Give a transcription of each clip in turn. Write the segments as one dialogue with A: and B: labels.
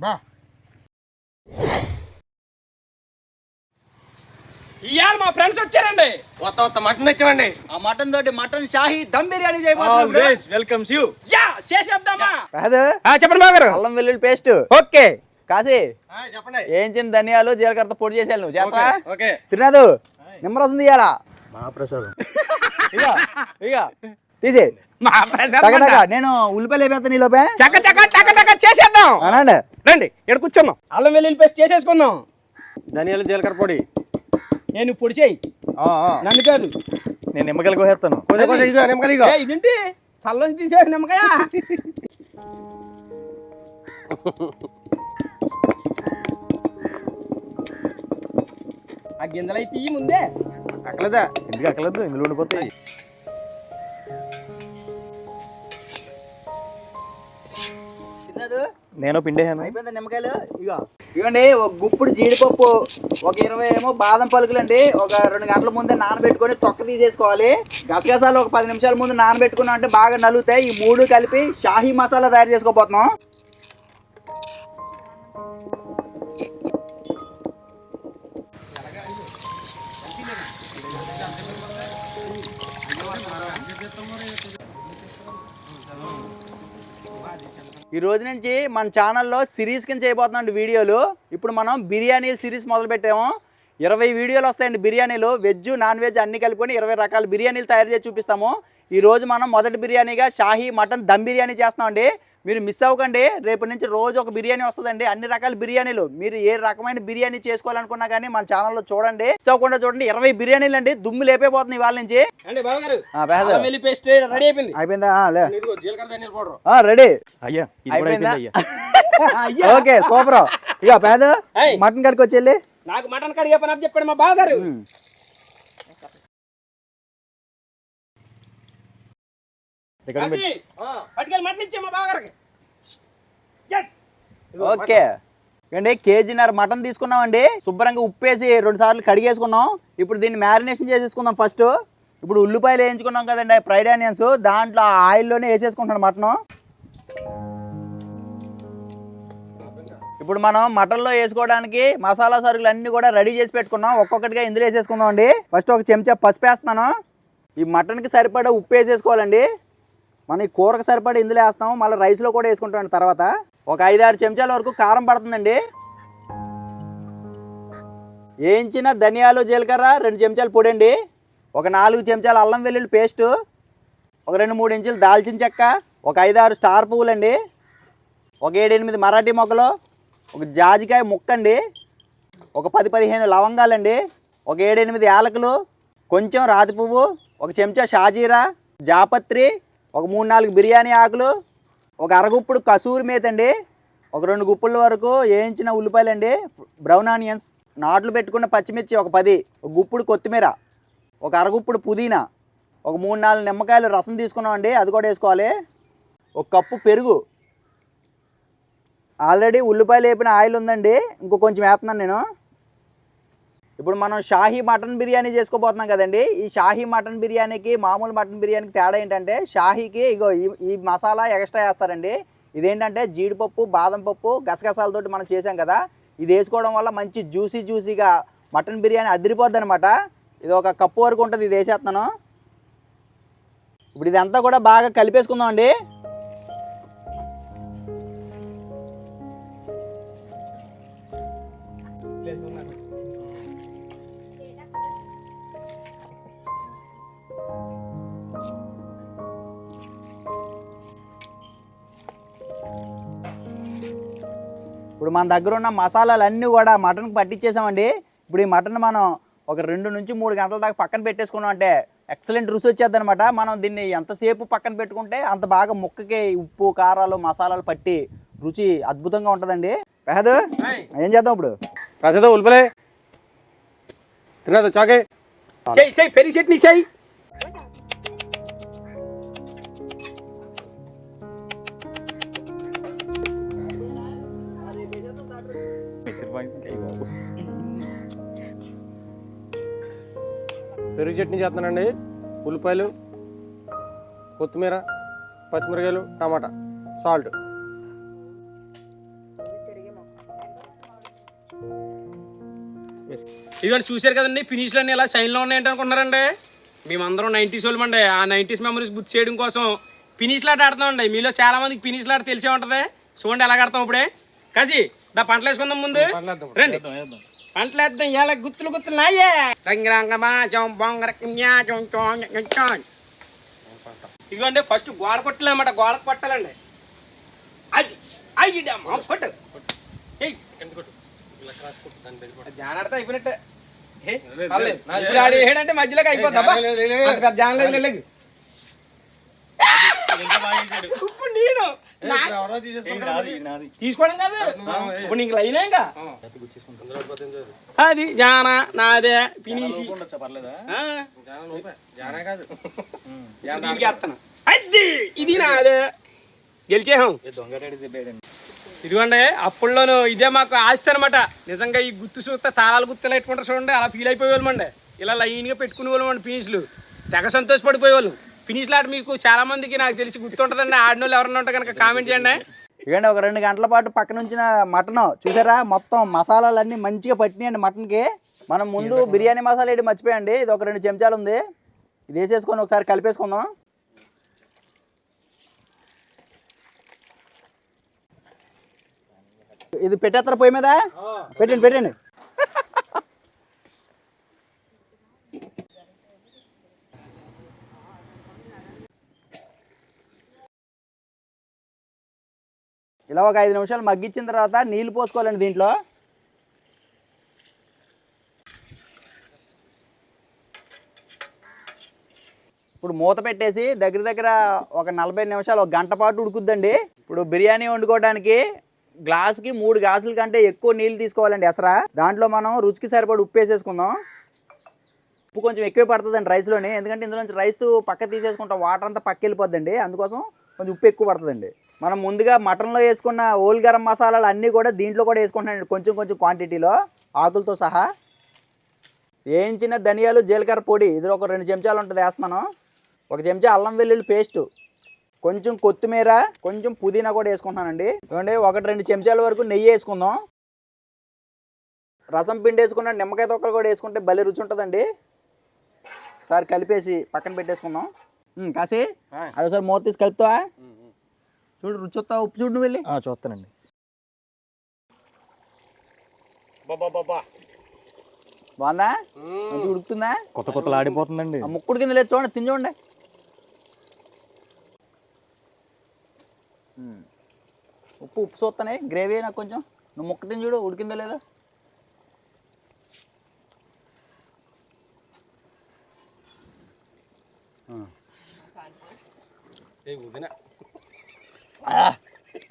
A: బా ఇయాల మా ఫ్రెండ్స్ వచ్చారండి.
B: కొత్త మటన్ తెచ్చామండి.
C: ఆ మటన్ తోటి మటన్ షాహీ దమ్ బిర్యానీ చేయబోతున్నాం.
A: Welcomes you. యా చేసేద్దామా?
C: కాదు
A: చెప్పండి బాగారు.
C: అల్లం వెల్లుల్లి పేస్ట్.
A: ఓకే.
C: కాసి
A: చెప్పండి.
C: ఏం చిన్న ధనియాలు జీలకర్ర పొడి చేసాను నువ్వు చేస్తా.
A: ఓకే.
C: తినదు నిమ్మరసం తీయాలా?
B: మహాప్రసాదం.
C: ఇక ఇక తీసి నేను ఉల్లిపాయలు వేపేస్తాను. నీలోపే
A: చక్క చక్క చక్క చక్క చేసేద్దాం.
C: అనండి
A: రండి ఇక్కడ కూర్చున్నాం. అల్లం వెల్లుల్లి పేస్ట్ చేసేసుకుందాం.
B: ధనియాలు జీలకర్ర పొడి
A: నేను పొడి చేయి. నన్ను కాదు,
C: నేను నిమ్మకాయలు కోసేస్తాను.
A: ఇదేంటి చల్లని తీసే నిమ్మకాయ. ఆ గింజలు అయితే తీయి ముందే.
C: అక్కలేదా? ఎందుకు అక్కలేదు? ఇందులో ఉండిపోతాయి. నేను పిండేసాను. అయిపోయింది నిమ్మకాయలు. ఇవ్వండి ఒక గుప్పుడు జీడిపప్పు, ఒక 20 ఏమో బాదం పలుకులు అండి. ఒక 2 గంటల ముందే నానబెట్టుకొని తొక్క తీసేసుకోవాలి. గసగసాలు ఒక 10 నిమిషాల ముందు నానబెట్టుకున్నాం అంటే బాగా నలుగుతాయి. ఈ 3 కలిపి షాహీ మసాలా తయారు చేసుకోబోతున్నాం. ఈ రోజు నుంచి మన ఛానల్లో సిరీస్ కింద చేయబోతున్నాం వీడియోలు. ఇప్పుడు మనం బిర్యానీలు సిరీస్ మొదలు పెట్టాము. 20 వీడియోలు వస్తాయండి బిర్యానీలు. వెజ్ నాన్ వెజ్ అన్ని కలుపుకొని 20 రకాల బిర్యానీలు తయారు చేసి చూపిస్తాము. ఈరోజు మనం మొదటి బిర్యానీగా షాహీ మటన్ దమ్ బిర్యానీ చేస్తామండి. మీరు మిస్ అవ్వకండి. రేపటి నుంచి రోజు ఒక బిర్యానీ వస్తుందండి. అన్ని రకాల బిర్యానీలు. మీరు ఏ రకమైన బిర్యానీ చేసుకోవాలనుకున్నా కానీ మన ఛానల్లో చూడండి. మిస్ అవ్వకుండా చూడండి. 20 బిర్యానీలు అండి. దుమ్ము లేపైపోతుంది ఇవాళ నుంచి. Ready okay super. ఇక పేద మటన్ కడికి వచ్చి
A: నాకు మటన్ కడిగే పని చెప్పాడు మా బావగారు.
C: ఓకే అండి. కేజీన్నర మటన్ తీసుకున్నామండి. శుభ్రంగా ఉప్పేసి 2 సార్లు కడిగేసుకున్నాం. ఇప్పుడు దీన్ని మ్యారినేషన్ చేసేసుకుందాం. ఫస్ట్ ఇప్పుడు ఉల్లిపాయలు వేయించుకున్నాం కదండి, ఫ్రైడ్ ఆనియన్స్, దాంట్లో ఆయిల్లోనే వేసేసుకుంటున్నాను మటను. ఇప్పుడు మనం మటన్లో వేసుకోవడానికి మసాలా సరుకులు అన్నీ కూడా రెడీ చేసి పెట్టుకున్నాం. ఒక్కొక్కటిగా ఇందులో వేసేసుకుందాం అండి. ఫస్ట్ ఒక చెంచా పసుపు వేస్తున్నాను. ఈ మటన్కి సరిపడా ఉప్పు వేసేసుకోవాలండి. మనం ఈ కూరకు సరిపడా ఇందులో వేస్తాము. మళ్ళీ రైస్లో కూడా వేసుకుంటాం. తర్వాత ఒక 5-6 చెంచాల వరకు కారం పడుతుందండి. వేయించిన ధనియాలు జీలకర్ర 2 చెంచాలు పొడి అండి. ఒక 4 చెంచాల అల్లం వెల్లుల్లి పేస్టు, ఒక 2-3 ఇంచులు దాల్చిన చెక్క, ఒక 5-6 స్టార్ పువ్వులండి, ఒక 7-8 మరాఠీ మొగ్గలు, ఒక జాజికాయ ముక్కండి, ఒక 10-15 లవంగాలండి, ఒక 7-8 యాలకులు, కొంచెం రాతి పువ్వు, ఒక చెంచా షాజీరా, జాపత్రి, ఒక 3-4 బిర్యానీ ఆకులు, ఒక అరగుప్పుడు కసూరి మేతి అండి, ఒక 2 గుప్పుల వరకు వేయించిన ఉల్లిపాయలండి, బ్రౌన్ ఆనియన్స్, నాట్లు పెట్టుకున్న పచ్చిమిర్చి ఒక 10, ఒక గుప్పుడు కొత్తిమీర, ఒక అరగుప్పుడు పుదీనా, ఒక 3-4 నిమ్మకాయలు రసం తీసుకున్నామండి, అది కూడా వేసుకోవాలి. ఒక కప్పు పెరుగు. ఆల్రెడీ ఉల్లిపాయలు వేపిన ఆయిల్ ఉందండి, ఇంకో కొంచెం వేస్తున్నాను నేను. ఇప్పుడు మనం షాహీ మటన్ బిర్యానీ చేసుకోబోతున్నాం కదండి. ఈ షాహీ మటన్ బిర్యానీకి మామూలు మటన్ బిర్యానీకి తేడా ఏంటంటే, షాహీకి ఇగో ఈ మసాలా ఎక్స్ట్రా వేస్తారండి. ఇదేంటంటే జీడిపప్పు, బాదం పప్పు, గసగసాలతోటి మనం చేసాం కదా, ఇది వేసుకోవడం వల్ల మంచి జ్యూసీగా మటన్ బిర్యానీ అదిరిపోద్ది అనమాట. ఇది ఒక కప్పు వరకు ఉంటుంది. ఇది వేసేస్తున్నాను. ఇప్పుడు ఇదంతా కూడా బాగా కలిపేసుకుందాం అండి. ఇప్పుడు మన దగ్గర ఉన్న మసాలాలు అన్నీ కూడా మటన్కి పట్టించేసామండి. ఇప్పుడు ఈ మటన్ మనం ఒక 2 నుంచి 3 గంటల దాకా పక్కన పెట్టేసుకున్నాం అంటే ఎక్సలెంట్ రుచి వచ్చేది అనమాట. మనం దీన్ని ఎంతసేపు పక్కన పెట్టుకుంటే అంత బాగా ముక్కకి ఉప్పు కారాలు మసాలాలు పట్టి రుచి అద్భుతంగా ఉంటుందండి. పెహదు ఏం చేద్దాం ఇప్పుడు?
B: ప్రసాదం ఉల్లిపాయలే తినదు చాకే
A: పెరి చట్నీ చెయ్యి.
B: పెరుగు చట్నీ చేస్తున్నానండి. ఉల్లిపాయలు, కొత్తిమీర, పచ్చిమిరకాయలు, టమాటా, సాల్ట్.
A: ఇదిగోండి చూశారు కదండి ఫినిష్లు అన్నీ ఇలా షైన్లో ఉన్నాయంటే అనుకుంటున్నారండి. మేమందరం 90s వాళ్ళమండి. ఆ 90s మెమరీస్ గుర్తు చేయడం కోసం ఫినిష్లు ఆట ఆడుతామండి. మీలో చాలా మందికి ఫినిష్లు ఆట తెలిసే ఉంటుంది. చూడండి ఎలా ఆడతాం ఇప్పుడే. కాసి దా పంటలు వేసుకుందాం ముందు రండి. పంటలు వేద్దాం. ఇలా గుత్తులు గుత్తులు నాయే ఇదిగోండి ఫస్ట్ గోడ కొట్టాలన్నమాట. గోడ కొట్టాలండి. అది అయ్యమ్మ కొట్టు జానాడితే అయిపోయినట్టే. ఇప్పుడు ఆడి ఏడంటే మధ్యలోకి అయిపోద్దా జానలేదు. ఇప్పుడు నేను తీసుకోవడం కాదు. ఇప్పుడు నీకు లైన్ ఇంకా అది జానా నాదే ఫినిష్ దీనికి వేస్తాను. అది ఇది నాదే గెలిచేహం. ఇదిగోండి అప్పుల్లోనూ ఇదే మాకు ఆస్తి అనమాట. నిజంగా ఈ గుర్తు చూస్తే తాళాలు గుర్తులు పెట్టుకుంటారు చూడండి. అలా ఫీల్ అయిపోయేవాళ్ళమండి. ఇలా లైన్గా పెట్టుకునే వాళ్ళమండి ఫినిష్లు. తెగ సంతోషపడిపోయేవాళ్ళు. ఫినిష్లు ఆట మీకు చాలా మందికి నాకు తెలిసి గుర్తుంటుందండి. ఆడిన వాళ్ళు ఎవరన్నా ఉంటే కనుక కామెంట్ చేయండి.
C: ఇవ్వండి ఒక 2 గంటల పాటు పక్కన ఉంచిన మటన్ చూసారా, మొత్తం మసాలాలన్నీ మంచిగా పట్టినాయండి మటన్కి. మనం ముందు బిర్యానీ మసాలా వేయడం మర్చిపోయండి. ఇది ఒక 2 చెంచాలు ఉంది. ఇది వేసేసుకొని ఒకసారి కలిపేసుకుందాం. ఇది పెట్టేస్తారా పొయ్యి మీద? పెట్టండి పెట్టండి. ఇలా ఒక 5 నిమిషాలు మగ్గించిన తర్వాత నీళ్ళు పోసుకోవాలండి దీంట్లో. ఇప్పుడు మూత పెట్టేసి దగ్గర ఒక 40 నిమిషాలు, ఒక గంట పాటు ఉడుకుద్దండి. ఇప్పుడు బిర్యానీ వండుకోవడానికి గ్లాసుకి 3 గ్లాసుల కంటే ఎక్కువ నీళ్ళు తీసుకోవాలండి ఎసరా. దాంట్లో మనం రుచికి సరిపడి ఉప్పు వేసేసుకుందాం. ఉప్పు కొంచెం ఎక్కువ పడుతుందండి రైస్లోని, ఎందుకంటే ఇందులో నుంచి రైస్ పక్క తీసేసుకుంటాం, వాటర్ అంతా పక్క వెళ్ళిపోద్దండి. అందుకోసం కొంచెం ఉప్పు ఎక్కువ పడుతుందండి. మనం ముందుగా మటన్లో వేసుకున్న ఓల్ గరం మసాలాలు అన్నీ కూడా దీంట్లో కూడా వేసుకుంటున్నాండి, కొంచెం కొంచెం క్వాంటిటీలో ఆకులతో సహా. వేయించిన ధనియాలు జీలకర్ర పొడి ఇందులో ఒక 2 చెంచాలు ఉంటుంది వేస్తున్నాను. 1 చెంచా అల్లం వెల్లుల్లి పేస్టు, కొంచెం కొత్తిమీర, కొంచెం పుదీనా కూడా వేసుకుంటున్నానండి. చూడండి 1-2 చెంచాల వరకు నెయ్యి వేసుకుందాం. రసం పిండి వేసుకున్న నిమ్మకాయ తొక్కలు కూడా వేసుకుంటే భలే రుచి ఉంటుందండి. ఒకసారి కలిపేసి పక్కన పెట్టేసుకుందాం. కాసి అది ఒకసారి మూత తీసి కలుపుతావా? చూడు రుచి వస్తా. ఉప్పు చూడు నువ్వు వెళ్ళి.
B: చూస్తానండి.
C: బాగుందా? మంచిగా ఉడుకుతుందా?
B: కొత్తలు ఆడిపోతుందండి.
C: ముక్కుడు కింద లేదు చూడండి, తిని చూడండి. ఉప్పు చూస్తానే గ్రేవీ నాకు కొంచెం. నువ్వు ముక్క తిని చూడు ఉడికిందో లేదా.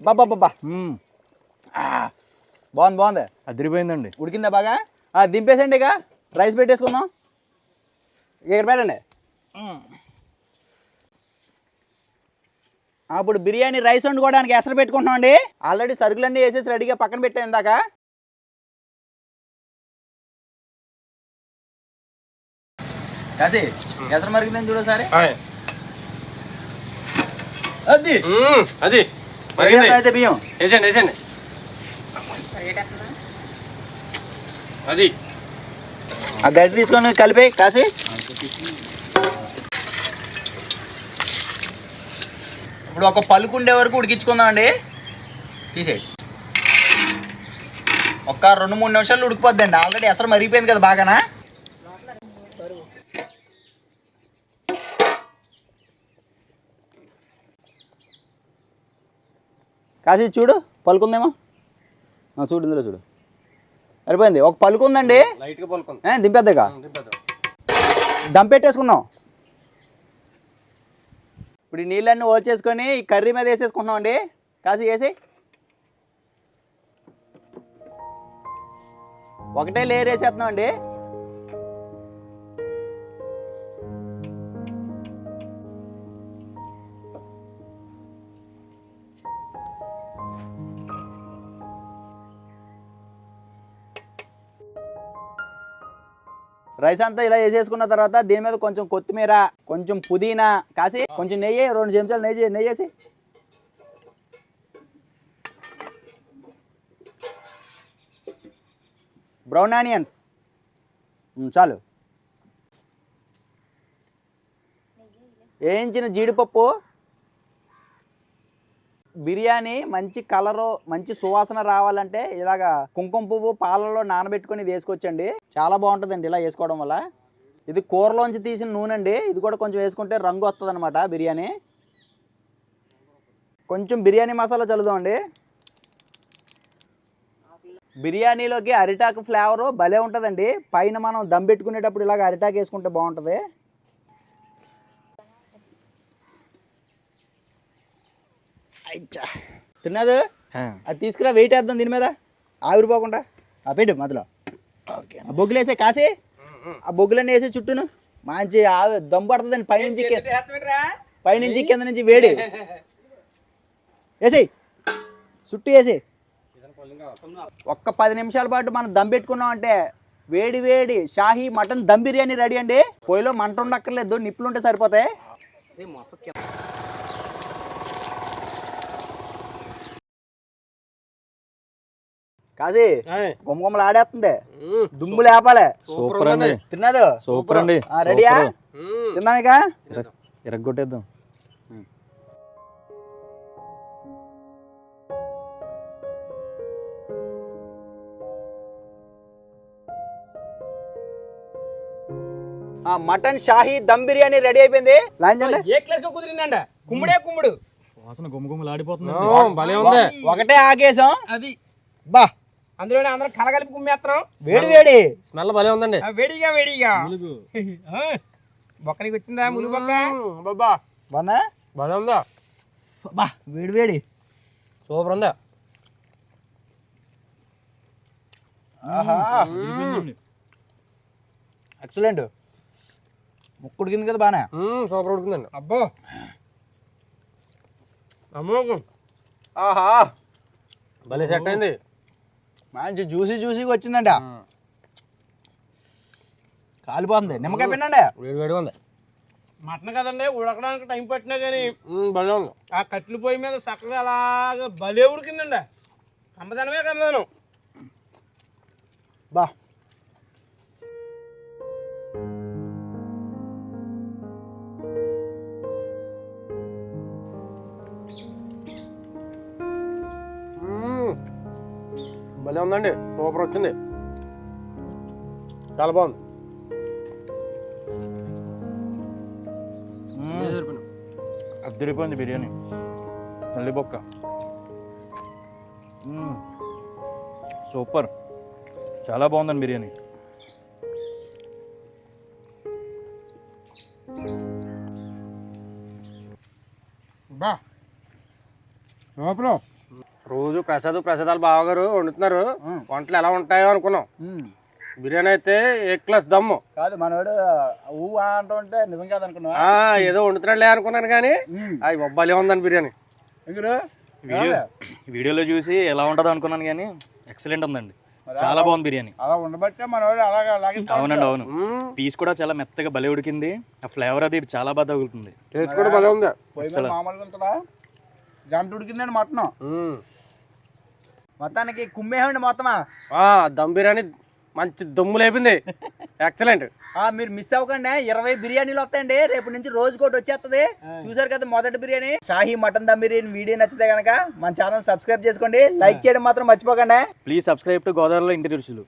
C: బాబా బాగుంది.
B: అదిరిపోయిందండి.
C: ఉడికిందా బాగా? దింపేసండి. ఇక రైస్ పెట్టేసుకుందాం. ఇక్కడ పెట్టండి. అప్పుడు బిర్యానీ రైస్ వండుకోవడానికి ఎసరు పెట్టుకుంటున్నాం అండి. ఆల్రెడీ సరుకులన్నీ వేసేసి రెడీగా పక్కన పెట్టాను ఇందాక. కాసి ఎసరు మరిగిందని చూడు సరే. అది
B: అది
C: అయితే బియ్యం
B: వేసండి. అది
C: ఆ గడ్డి తీసుకొని కలిపి కాసి. ఇప్పుడు ఒక పలుకుండే వరకు ఉడికించుకుందాం అండి. తీసేయి. ఒక 2-3 నిమిషాలు ఉడికిపోద్దండి. ఆల్రెడీ ఎసరు మరిగిపోయింది కదా బాగానా. కాసి చూడు పలుకుందేమో. చూడు ఇందులో చూడు సరిపోయింది. ఒక పలుకుందండి.
B: లైట్గా పలుకుంది.
C: దింపేద్దాక దమ్ పెట్టేసుకున్నాం. ఇప్పుడు ఈ నీళ్ళన్నీ ఓల్చేసుకొని ఈ కర్రీ మీద వేసేసుకుంటున్నాం అండి. కాసి వేసి ఒకటే లేయర్ వేసేస్తున్నాం అండి. రైస్ అంతా ఇలా వేసేసుకున్న తర్వాత దీని మీద కొంచెం కొత్తిమీర, కొంచెం పుదీనా, కాసి కొంచెం నెయ్యి, 2 చెంచాలు నెయ్యి వేసి బ్రౌన్ ఆనియన్స్ చాలు. వేయించిన జీడిపప్పు. బిర్యానీ మంచి కలరు మంచి సువాసన రావాలంటే ఇలాగా కుంకుమ పువ్వు పాలలో నానబెట్టుకొని ఇది వేసుకోవచ్చండి. చాలా బాగుంటుందండి ఇలా వేసుకోవడం వల్ల. ఇది కూరలోంచి తీసిన నూనె అండి. ఇది కూడా కొంచెం వేసుకుంటే రంగు వస్తుంది అనమాట బిర్యానీ. కొంచెం బిర్యానీ మసాలా చల్లుదామండి. బిర్యానీలోకి అరిటాకు ఫ్లేవరు భలే ఉంటుందండి. పైన మనం దమ్ పెట్టుకునేటప్పుడు ఇలాగ అరిటాకు వేసుకుంటే బాగుంటుంది. తిన్నది అది తీసుకురా, వెయిట్ వేద్దాం దీని మీద ఆవిరిపోకుండా. పెట్టు మధ్యలో. ఆ బొగ్గులు వేసే కాసి, ఆ బొగ్గులన్నీ వేసే చుట్టూను మంచి దమ్ పడుతుందండి. పైనుంచి కింద నుంచి వేడి వేసేయి, చుట్టూ వేసి ఒక్క 10 నిమిషాల పాటు మనం దమ్ పెట్టుకున్నాం అంటే వేడి వేడి షాహీ మటన్ దమ్ బిర్యానీ రెడీ అండి. పొయ్యిలో మంట ఉండక్కర్లేదు, నిప్పులు ఉంటే సరిపోతాయి. కాసి గుమ్మగుమ్మలు ఆడేస్తుంది, దుమ్ము లేపాలి.
D: సూపర్ అండి.
C: తిన్నది
D: సూపర్ అండి.
C: రెడీయా? తిన్నాం ఇక
D: ఇరగొట్టేద్దాం.
C: మటన్ షాహీ దమ్ బిర్యానీ రెడీ అయిపోయింది. లాంచండి.
A: ఏ క్లాస్ గా కుదిరిందండి? కుమ్ముడే కుమ్ముడు.
D: వాసన గుమ్మగుమ్మలు ఆడిపోతుంది.
B: భలే ఉంది.
C: ఒకటే ఆగేసాం
A: అది
C: బా.
A: అందులోనే అందరం కలగలిపి కుమ్మేస్తాం.
C: వేడి వేడి
B: స్మెల్ భలే ఉందండి.
A: వేడిగా వేడిగా బొక్కనికి వచ్చిందా ములు బొక్క?
B: బాబా
C: బాగుందా?
B: భలే ఉందా?
C: బా వేడి వేడి
B: సూపర్ ఉందా?
C: ఎక్సలెంట్. ముక్కు ఉడికింది కదా బానే.
B: సూపర్ ఉడుకుందండి.
A: అబ్బో అమ్మోకు
C: ఆహా
B: భలే సెట్ అయింది.
C: మంచి జ్యూసీగా వచ్చిందండి. కాలిపోతుంది. నిమ్మకాయ పిండండి.
B: వేడి వేడిగా ఉంది.
A: మటన్ కదండి, ఉడకడానికి టైం పట్టినా కానీ
B: భలే ఉంది.
A: ఆ కట్టెల పొయ్యి మీద చక్కగా అలాగా భలే ఉడికిందండి. కమ్మదనమే కమ్మదనం.
C: బా
B: భలే ఉందండి. సూపర్ వచ్చింది. చాలా బాగుంది.
D: అద్దరిపోయింది బిర్యానీ. మళ్ళీ బొక్క సూపర్. చాలా బాగుందండి బిర్యానీ.
A: బా
B: రోజు ప్రసాదాలు బావగారు వండుతున్నారు. వంటలు ఎలా ఉంటాయో అనుకున్నాం. బిర్యానీ అయితే ఏ క్లాస్ దమ్ము
C: కాదు. మనోడు ఊ అంటుంటే నిజం కాదు అనుకున్నా.
B: ఏదో వండుతున్నాడులే అనుకున్నాను కానీ అవి భలే ఉందండి బిర్యానీ.
D: వీడియోలో చూసి ఎలా ఉంటుందో అనుకున్నాను కానీ ఎక్సలెంట్ ఉందండి. చాలా బాగుంది బిర్యానీ.
C: అలా ఉండబట్టే మనోడు అలాగే.
D: అవునండి అవును. పీస్ కూడా చాలా మెత్తగా భలే ఉడికింది. ఆ ఫ్లేవర్ అది చాలా బాగా తగులుతుంది.
B: టేస్ట్ కూడా భలే ఉంది.
C: మామూలుగా ఉంటుందా? గంట ఉడికిందండి మటన్. మొత్తానికి కుమ్మేయండి మొత్తమా.
B: దమ్ బిర్యానీ మంచి దమ్ము లేపింది. ఎక్సలెంట్.
C: మీరు మిస్ అవ్వకండి. 20 బిర్యానీలు వస్తాయండి రేపు నుంచి. రోజుకోటి వచ్చేస్తుంది. చూసారు కదా మొదటి బిర్యానీ షాహీ మటన్ దమ్ బిర్యానీ. వీడియో నచ్చితే కనుక మన ఛానల్ సబ్స్క్రైబ్ చేసుకోండి. లైక్ చేయడం మాత్రం మర్చిపోకండి.
D: ప్లీజ్ సబ్స్క్రైబ్ టు గోదావరిలో ఇంటి రుచులు.